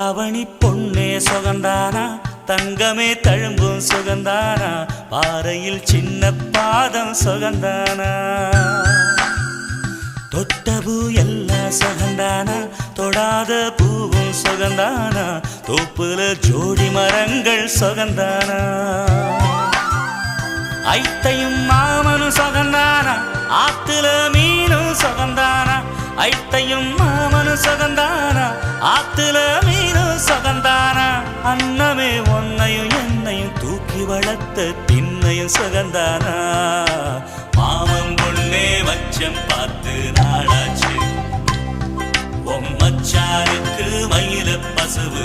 அவனி பொன்னே சுகந்தானா தங்கமே தழும்பும் சுகந்தானா பாறையில் சின்ன பாதம் சுகந்தானா தொட்டபூ எல்லாம் சுகந்தானா தொடாத பூவும் சுகந்தானா தோப்புல ஜோடி மரங்கள் சுகந்தானா ஐத்தையும் மாமனும் சுகந்தானா ஆத்துல மீனும் சுகந்தானா ஐத்தையும் மாமனும் சுகந்தானா ஆத்துல மீனும் சுகந்தானா அன்னமே ஒன்னையும் என்னையும் தூக்கி வளர்த்த திண்ணையும் சுகந்தானா மாமன் பொண்ணே மச்சம் பார்த்து நாளாச்சு மச்சானுக்கு மயில பசுவு